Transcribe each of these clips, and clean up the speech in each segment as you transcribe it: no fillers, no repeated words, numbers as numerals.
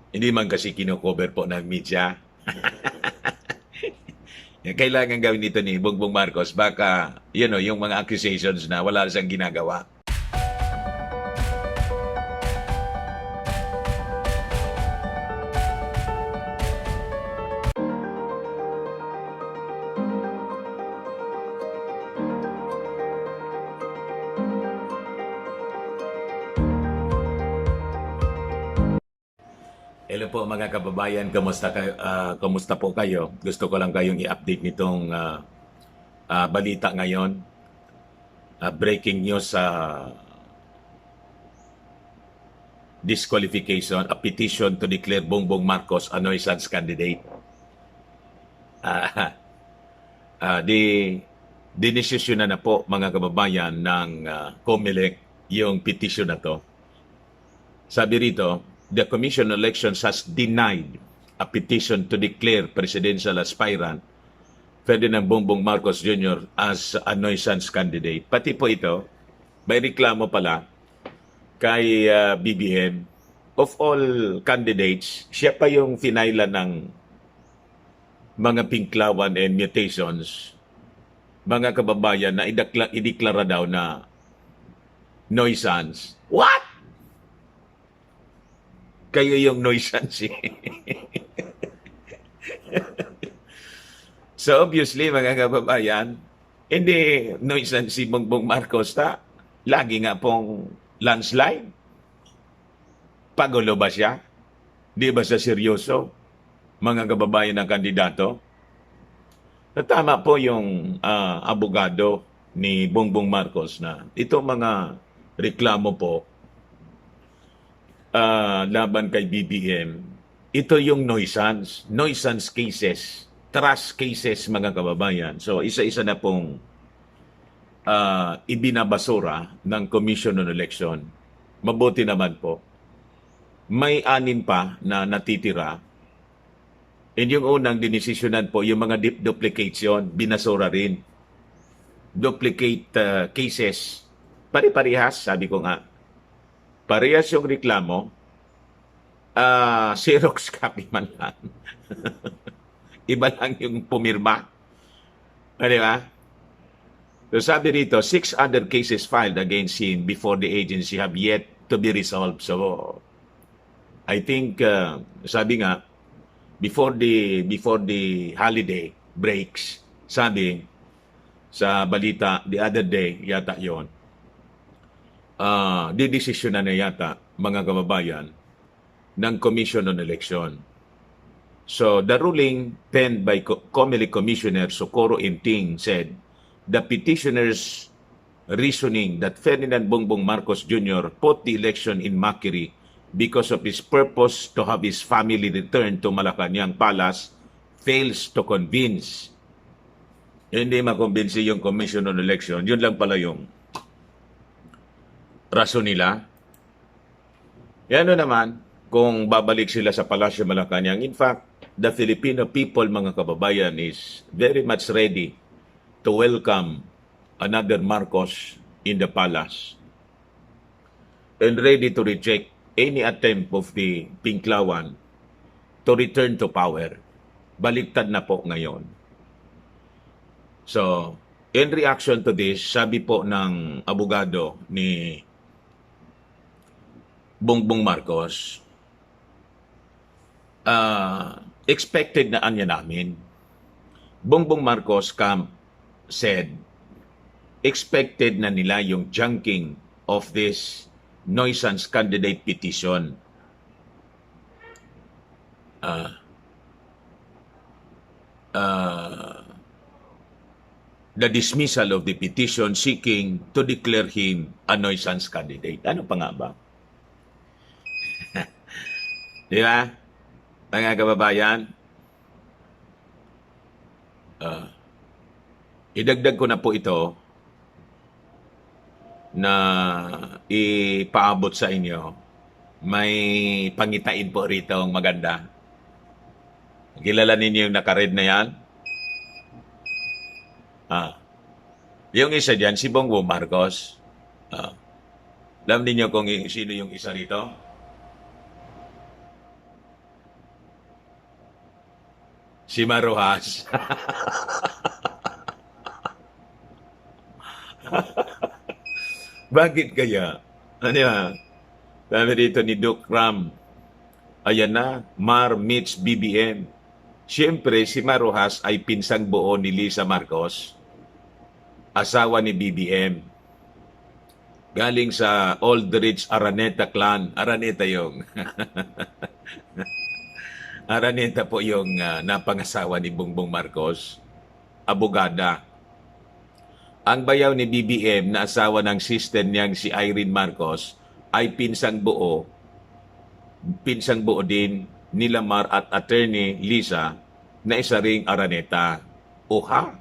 Hindi man kasi kino-cover po ng media. Kailangan gawin ito ni Bongbong Marcos. Baka, yung mga accusations na wala siyang ginagawa. Hello po mga kababayan, kamusta po kayo? Gusto ko lang kayong i-update nitong balita ngayon. Breaking news sa disqualification, a petition to declare Bongbong Marcos a nuisance candidate. Ah, dinesisyon na po mga kababayan ng COMELEC yung petition na to. Sabi rito, the Commission on Elections has denied a petition to declare presidential aspirant Ferdinand Bongbong Marcos Jr. as a nuisance candidate. Pati po ito, may reklamo pala kay BBM. Of all candidates, siya pa yung finala ng mga pinklawan and mutations, mga kababayan na ideklara daw na nuisance. What? Kayo yung nuisance eh. So obviously, mga kababayan, hindi nuisance si Bongbong Marcos ta. Lagi nga pong landslide. Pagulo ba siya? Di ba siya seryoso? Mga kababayan ng kandidato? Tama po yung abogado ni Bongbong Marcos na itong mga reklamo po laban kay BBM, ito yung nuisance cases, trust cases mga kababayan. So isa-isa na pong ibinabasura ng Commission on Election. Mabuti naman po. May 6 pa na natitira. And yung unang dinesisyonan po, yung mga duplication, binasura rin. Duplicate cases. Pare-parehas, sabi ko nga. Parehas yung reklamo. Xerox copy man lang. Iba lang yung pumirma. Di ba? So sabi rito, 6 other cases filed against him before the agency have yet to be resolved. So, I think, sabi nga, before the holiday breaks, sabi sa balita the other day, yata yon, didesisyon na yata, mga kababayan, ng Commission on Election. So, the ruling penned by COMELEC Commissioner Socorro Inting said, the petitioner's reasoning that Ferdinand Bongbong Marcos Jr. put the election in mockery because of his purpose to have his family return to Malacanang Palace fails to convince. Hindi makumbinsi yung Commission on Election. Yun lang pala yung rason nila. Yan naman, kung babalik sila sa Palasyo Malacanang. In fact, the Filipino people, mga kababayan, is very much ready to welcome another Marcos in the palace and ready to reject any attempt of the Pinklawan to return to power. Baliktad na po ngayon. So, in reaction to this, sabi po ng abogado ni Bongbong Marcos, expected na anya namin. Bongbong Marcos camp said, expected na nila yung junking of this nuisance candidate petition. The dismissal of the petition seeking to declare him a nuisance candidate. Ano pa nga ba? Di ba? Mga kababayan, idagdag ko na po ito na ipaabot sa inyo. May pangitain po rito ang maganda. Kilala ninyo yung naka-red na yan? Yung isa dyan, si Bongbong Marcos. Alam ninyo kung sino yung isa rito? Si Marojas. Bakit kaya? Ano yan? Sabi dito ni Doc Ram, ayan na, Mar meets BBM. Siyempre, si Marojas ay pinsang buo ni Lisa Marcos, asawa ni BBM. Galing sa Aldrich Araneta clan. Araneta yung Araneta po yung napangasawa ni Bongbong Marcos, abogada. Ang bayaw ni BBM na asawa ng sister niyang si Irene Marcos ay pinsang buo din ni Lamar at attorney Lisa na isa ring Araneta. Oha!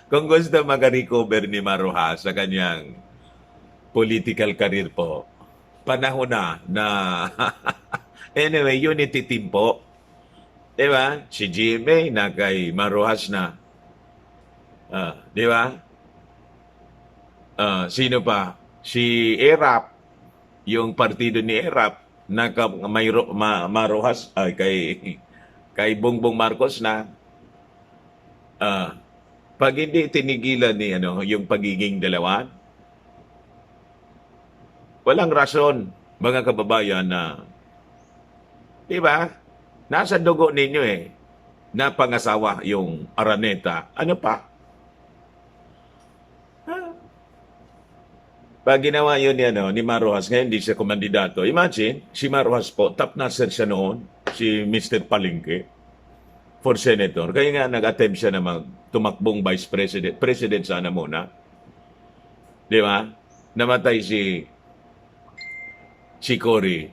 Kung gusto makarecover ni Marojas sa kanyang political career po, panahon na anyway, unity team po. Diba? Si GMA na kay Marojas na. Diba? Sino pa? Si ERAP, yung partido ni ERAP, na Marojas, kay Bongbong Marcos na. Pag hindi tinigilan ni yung pagiging dalawa, walang rason, mga kababayan, na, di ba? Nasa dugo ninyo na pangasawa yung Araneta. Ano pa? Pag ginawa yun ni Marojas, ngayon hindi siya kumandidato. Imagine, si Marojas po, top notcher siya noon, si Mr. Palengke, for senator. Kaya nga nag-attempt siya na tumakbong vice president. President sana muna. Di ba? Namatay si Cory.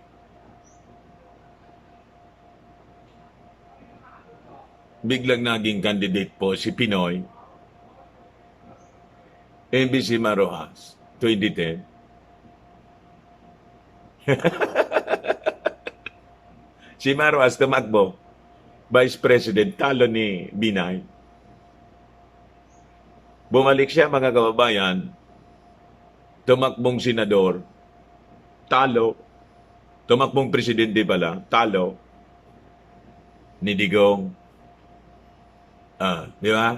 Biglang naging candidate po si Pinoy. MBC Marojas, 2010. Si Marojas tumakbo. Vice President, talo ni Binay. Bumalik siya, mga kababayan, tumakbong senador, talo. Tumakbong presidente pala, talo. Ni Digong. Di ba?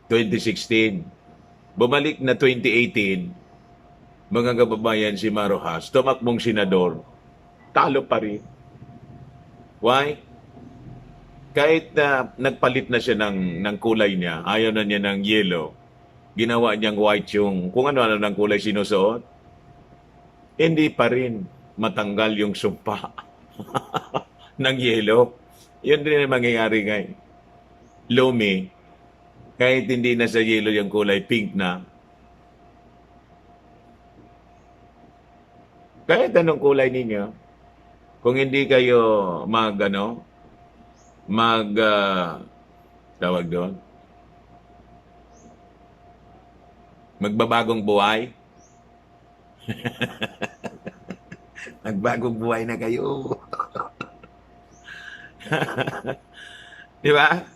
2016. Bumalik na 2018, mga kababayan, si Marojas, tumakbong senador, talo pa rin. Why? Kahit na nagpalit na siya ng kulay niya, ayaw na niya ng yellow, ginawa niyang white yung kung ano ng kulay sinusuot, hindi pa rin matanggal yung sumpa ng yellow. Yun din ang mangyayari ngayon. Lumi, kahit hindi na sa yellow yung kulay, pink na. Kahit anong kulay ninyo, kung hindi kayo tawag doon, magbabagong buhay. Magbagong buhay na kayo. Di ba?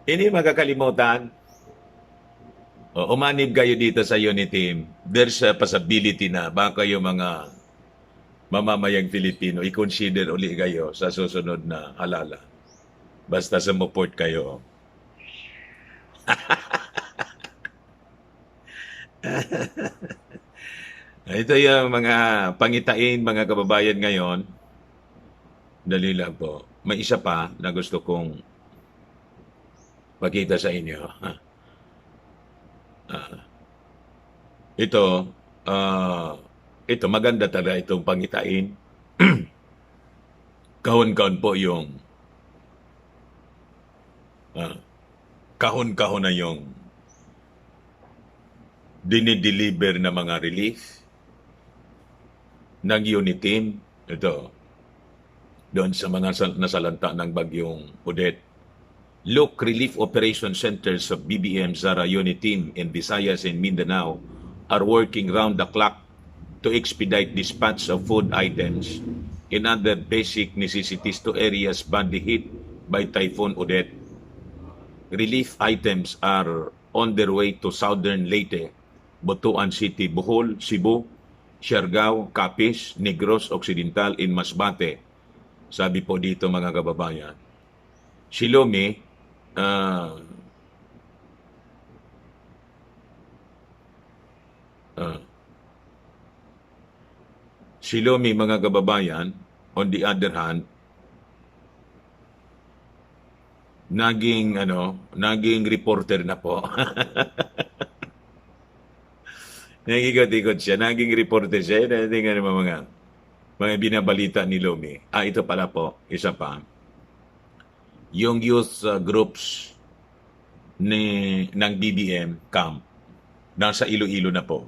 Hindi makakalimutan. Umanib kayo dito sa unit team. There's a possibility na baka yung mga mamamayang Filipino, i-consider uli kayo sa susunod na halala. Basta sumuport kayo. Ito yung mga pangitain, mga kababayan ngayon. Dali lang po. May isa pa na gusto kong pakita sa inyo. Ito, maganda talaga itong pangitain. Kahon-kahon po yung kahon-kahon na yung dinideliver na mga relief ng unit team. Ito, doon sa mga nasalanta ng bagyong Odette. Look, Relief Operation Centers of BBM Zara Unit Team in Visayas and Mindanao are working round the clock to expedite dispatch of food items and other basic necessities to areas badly hit by Typhoon Odette. Relief items are on their way to southern Leyte, Butuan City, Bohol, Cebu, Siargao, Capiz, Negros Occidental in Masbate. Sabi po dito mga kababayan. Si Lomi, ah, ah, si Lomi mga kababayan, on the other hand, naging reporter na po. Nag-ikot-ikot siya, naging reporter siya. Tingnan mo mga binabalita ni Lomi. Ito pala po, isa pa. Yung youth groups ng BBM camp, nasa Iloilo na po.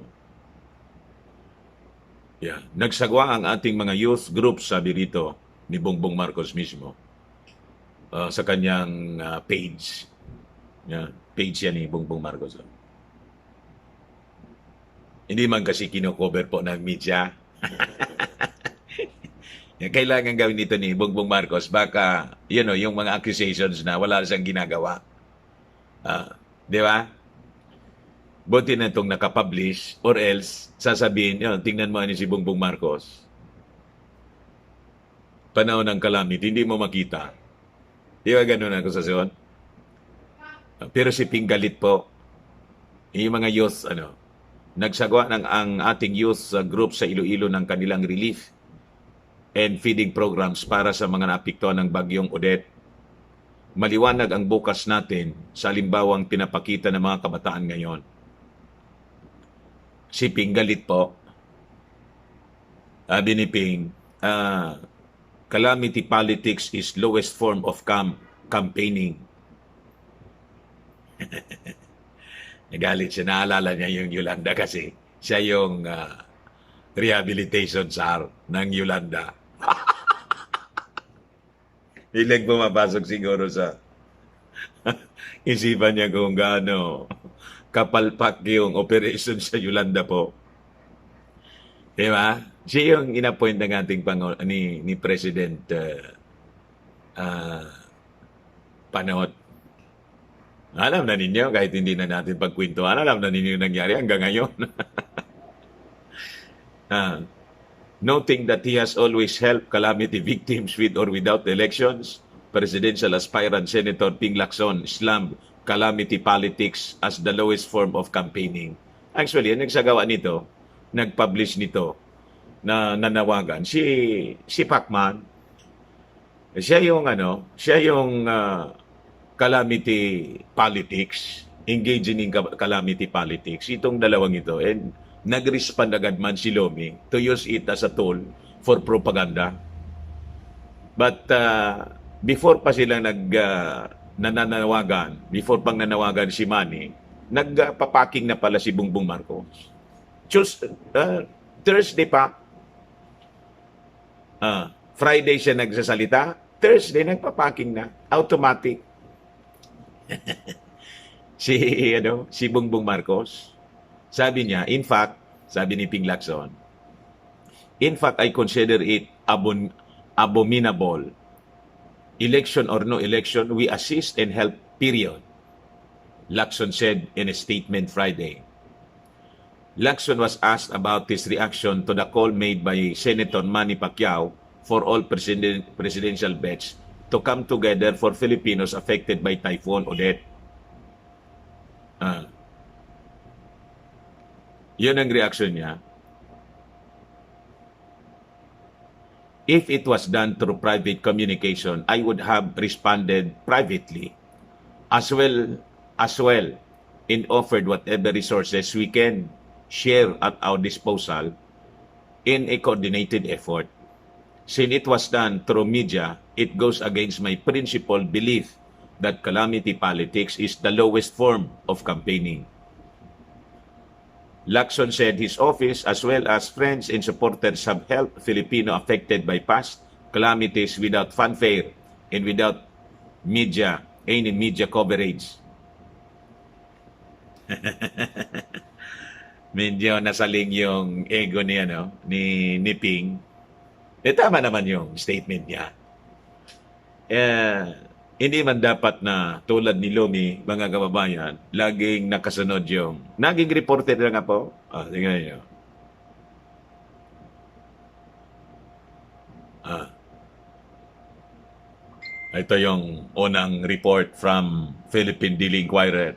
Yeah. Nagsagwa ang ating mga youth groups, sabi rito, ni Bongbong Marcos mismo, sa kanyang page. Yeah. Page yan ni Bongbong Marcos. Hindi man kasi kino-cover po ng media. Kailangan gawin nito ni Bongbong Marcos, baka, yung mga accusations na wala siyang ginagawa. Di ba? Buti na itong nakapublish, or else, sasabihin, tingnan mo si Bongbong Marcos. Panahon ng calamity, hindi mo makita. Di ba ganun ang akusasyon? Pero si Pinggalit po, yung mga youth, nagsagawa ng ang ating youth group sa Iloilo ng kanilang relief and feeding programs para sa mga naapektuhan ng bagyong Odette. Maliwanag ang bukas natin sa halimbawang pinapakita ng mga kabataan ngayon. Si Pinggalit po, sabi ni Ping, calamity politics is lowest form of campaigning. Nagalit siya, naalala niya yung Yolanda kasi siya yung rehabilitation czar ng Yolanda. Ilang pumapasok siguro sa isipan niya kung gaano kapalpak yung operation sa Yolanda po. Diba? Siya yung inappoint ng ating ni President Panot. Alam na ninyo, kahit hindi na natin pagkwentuhan, alam na ninyo yung nangyari hanggang ngayon. Noting that he has always helped calamity victims with or without elections, presidential aspirant Senator Ping Lacson slammed calamity politics as the lowest form of campaigning. Actually, ang nagsagawa nito, nag-publish nito, na nanawagan, si Pacman, siya yung calamity politics, engaging in calamity politics, itong dalawang ito, and nag-respond agad man si Lomi to use it as a tool for propaganda. But before pa sila nananawagan, before pang nanawagan si Manny, nagpapaking na pala si Bongbong Marcos. Thursday pa, Friday siya nagsasalita, Thursday nagpapaking na, automatic. si Bongbong Marcos, sabi niya, in fact, sabi ni Ping Lacson, in fact, I consider it abominable. Election or no election, we assist and help, period. Lacson said in a statement Friday. Lacson was asked about his reaction to the call made by Senator Manny Pacquiao for all presidential bets to come together for Filipinos affected by Typhoon Odette. Yun ang reaction niya. If it was done through private communication, I would have responded privately as well and offered whatever resources we can share at our disposal in a coordinated effort. Since it was done through media, it goes against my principled belief that calamity politics is the lowest form of campaigning. Lacson said his office as well as friends and supporters have helped Filipino affected by past calamities without fanfare and without any media coverage. Medyo nasaling yung ego niya, ni Ping. Tama naman yung statement niya. Hindi man dapat na tulad ni Lomi, mga kababayan, laging nakasunod yung, naging reporter na nga po. Tingnan niyo. Ito yung unang report from Philippine Daily Inquirer.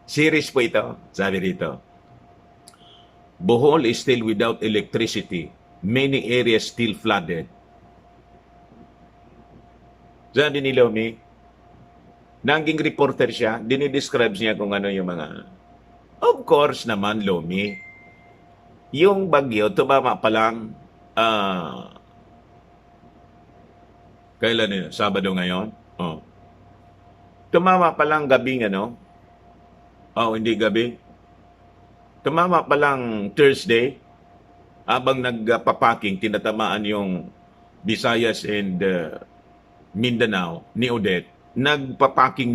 Series po ito, sabi dito. Bohol is still without electricity. Many areas still flooded. Sabi ni Lomi, naging reporter siya, dinidescribe niya kung ano yung mga... Of course naman, Lomi, yung bagyo, tumama pa lang, kailan yun? Sabado ngayon? Oh. Tumama pa lang gabing ano? Hindi gabi. Tumama pa lang Thursday, habang nagpapaking, tinatamaan yung Visayas and Mindanao ni Odette, nagre-repacking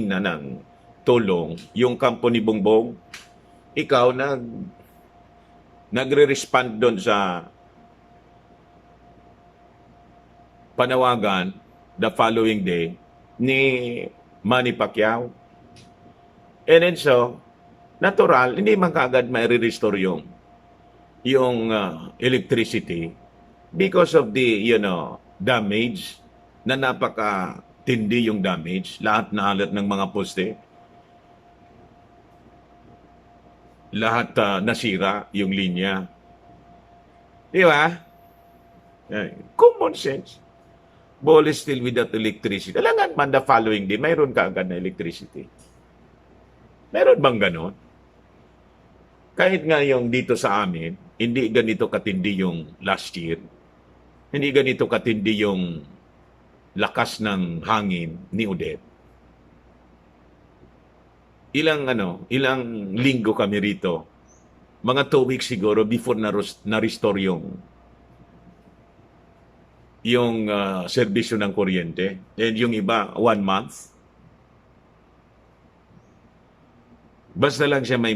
na ng tulong yung kampo ni Bongbong. Ikaw nagre-respond doon sa panawagan the following day ni Manny Pacquiao. And then so, natural, hindi man kaagad mai-restore yung electricity because of the, damage na napaka-tindi yung damage. Lahat na halat ng mga poste. Lahat nasira yung linya. Di ba? Common sense. Bohol is still without electricity. Alangan man the following day, mayroon ka agad na electricity. Meron bang ganon? Kahit nga yung dito sa amin, hindi ganito katindi yung last year. Hindi ganito katindi yung lakas ng hangin ni Odette. Ilang linggo kami rito. Mga 2 weeks siguro before na-restore yung serbisyo ng kuryente. And yung iba, 1 month. Basta lang siya may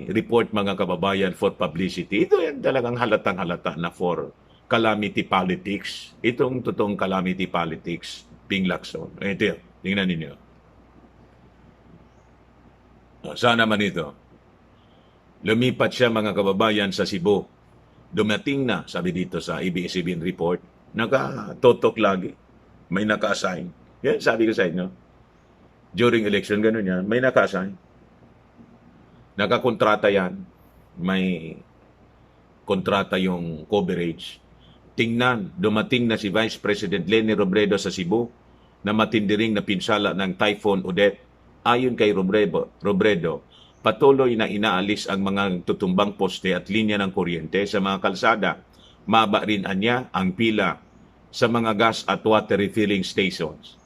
report mga kababayan for publicity. Ito yan talagang halatang halata na for calamity politics. Itong totoong calamity politics, Ping Lacson. Ito yun, tingnan ninyo. Sana man ito. Lumipat siya mga kababayan sa Cebu. Dumating na, sabi dito sa ABS-CBN report, nakatotok lagi. May naka-assign. Yan, sabi ko sa inyo. During election, ganun yan. May naka-assign. Nakakontrata yan. May kontrata yung coverage. Tingnan, dumating na si Vice President Leni Robredo sa Cebu na matindiring na pinsala ng Typhoon Odette. Ayon kay Robredo, patuloy na inaalis ang mga tutumbang poste at linya ng kuryente sa mga kalsada. Maba rin anya ang pila sa mga gas at water refilling stations.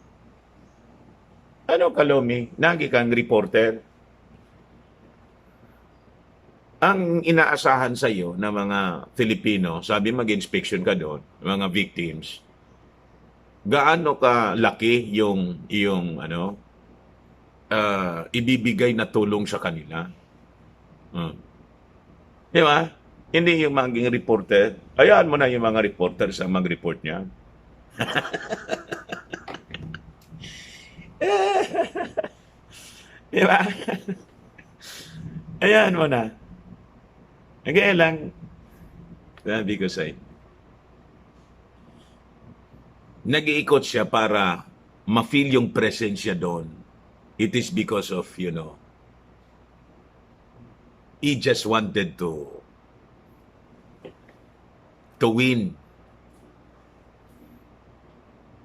Ano Kalomi? Nagi kang reporter? Ang inaasahan sa iyo na mga Filipino, sabi mag-inspection ka doon, mga victims, gaano ka laki yung ibibigay na tulong sa kanila? Di ba? Hindi yung maging reporter. Hayaan mo na yung mga reporter sa mag-report niya. Di ba? Hayaan mo na. Kaya lang, sabi ko sa'yo, nag-iikot siya para ma-feel yung presensya doon. It is because of, he just wanted to win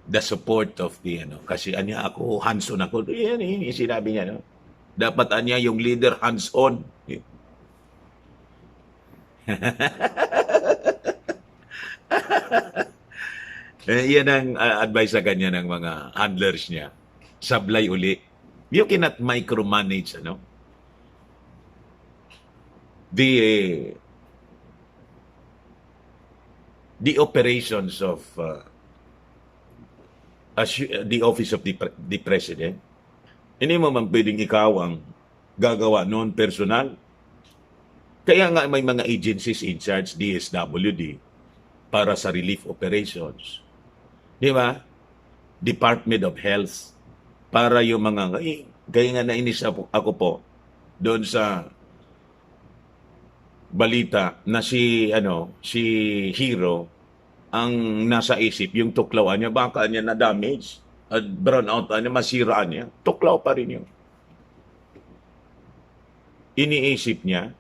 the support of the, kasi ako, hands-on ako. Yan, sinabi niya, no? Dapat yung leader hands-on. Yan ang advice sa kanya ng mga handlers niya. Sablay uli. You cannot micromanage, the operations of the office of the president. Hindi mo man pwedeng ikaw ang gagawa noon personal. Kaya nga may mga agencies in charge, DSWD, para sa relief operations. Di ba? Department of Health, para yung mga, kaya nga nainis ako po, doon sa balita na si Hero, ang nasa isip, yung tuklawan niya, baka niya na-damage at brown out, masira niya, tuklaw pa rin yun. Iniisip niya,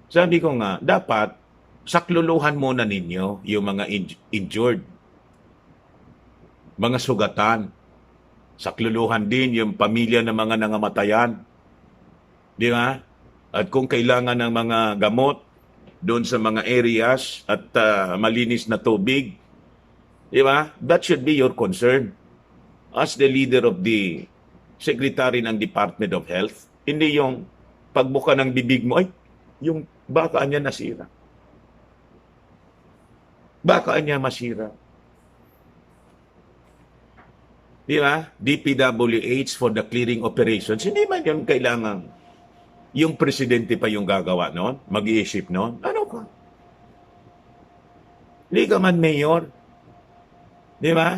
sabi ko nga, dapat sakluluhan muna ninyo yung mga injured, mga sugatan. Sakluluhan din yung pamilya ng mga nangamatayan. Di ba? At kung kailangan ng mga gamot doon sa mga areas at malinis na tubig, di ba? That should be your concern as the leader of the Secretary ng Department of Health. Hindi yung pagbuka ng bibig mo, ay, yung baka niya nasira. Baka niya masira. Di ba? DPWH for the clearing operations. Hindi man yun kailangan. Yung presidente pa yung gagawa noon, mag-iisip noon. Ano ka? Hindi ka man mayor. Di ba?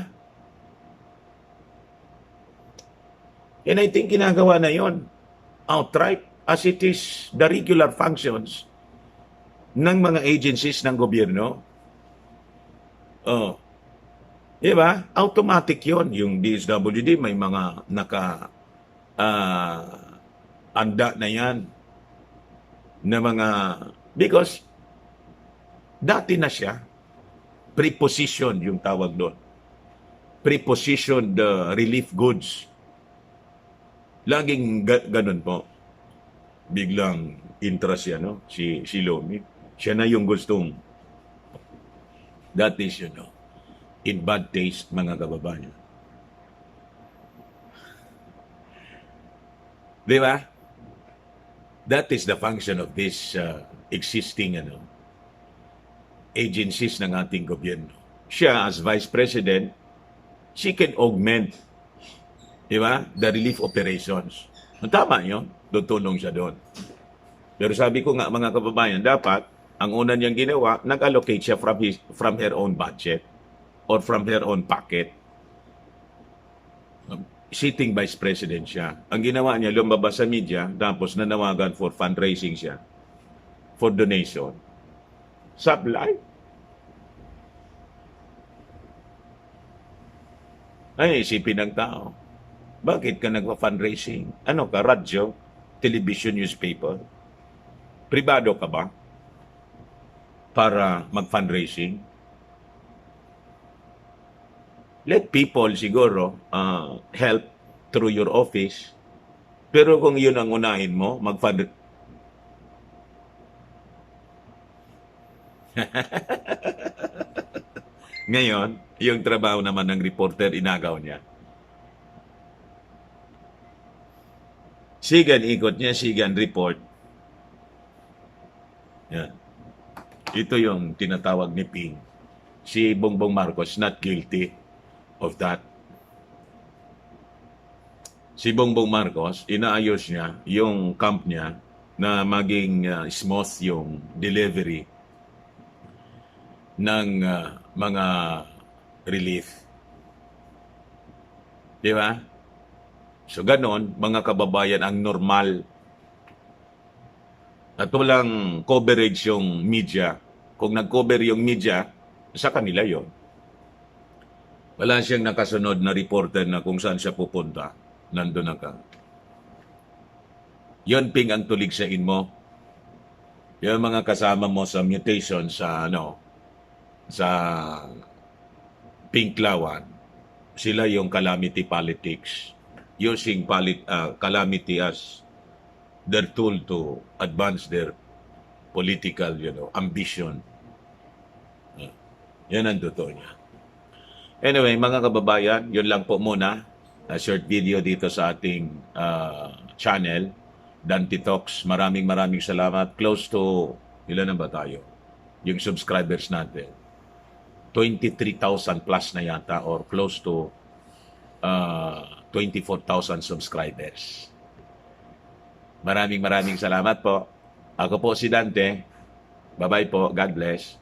And I think ginagawa na yon outright as it is the regular functions ng mga agencies ng gobyerno. Oh. Diba? Automatic yon. Yung DSWD may mga anda na yan na mga, because dati na siya prepositioned yung tawag doon. Prepositioned relief goods. Laging ganun po. Biglang interest siya, no? Si Lomi. Siya na yung gustong. That is, in bad taste, mga kababayan. Di ba? That is the function of this existing agencies ng ating gobyerno. Siya, as Vice President, she can augment, di ba, the relief operations. Tama yun, tutulong siya doon. Pero sabi ko nga, mga kababayan, dapat, ang una niyang ginawa, nag-allocate siya from her own budget or from her own pocket. Sitting Vice President siya. Ang ginawa niya, lumabas sa media, tapos nanawagan for fundraising siya, for donation. Sablay. Ay, isipin ng tao. Bakit ka nagpa-fundraising? Ano ka, radyo, television, newspaper? Pribado ka ba? Para mag-fundraising? Let people siguro help through your office. Pero kung yun ang unahin mo, mag-fund... Ngayon, yung trabaho naman ng reporter, inagaw niya. Sigan ikot niya, sigan report. Yan. Ito yung tinatawag ni Ping. Si Bongbong Marcos not guilty of that. Si Bongbong Marcos, inaayos niya yung camp niya na maging smooth yung delivery ng mga relief. Di ba? So ganon, mga kababayan, ang normal. At walang coverage yung media. Kung nag-cover yung media, sa kanila yon. Wala siyang nakasunod na reporter na kung saan siya pupunta. Nandun na ka. Yon, Ping, ang tulig sa mo. Yung mga kasama mo sa mutation sa sa Pinklawan, sila yung calamity politics, using calamity as their tool to advance their political ambition. Yan ang totoo niya. Anyway, mga kababayan, yun lang po muna. A short video dito sa ating channel, Dante Talks. Maraming salamat. Close to, ilan na ba tayo? Yung subscribers natin. 23,000 plus na yata or close to 24,000 subscribers. Maraming salamat po. Ako po si Dante. Bye-bye po. God bless.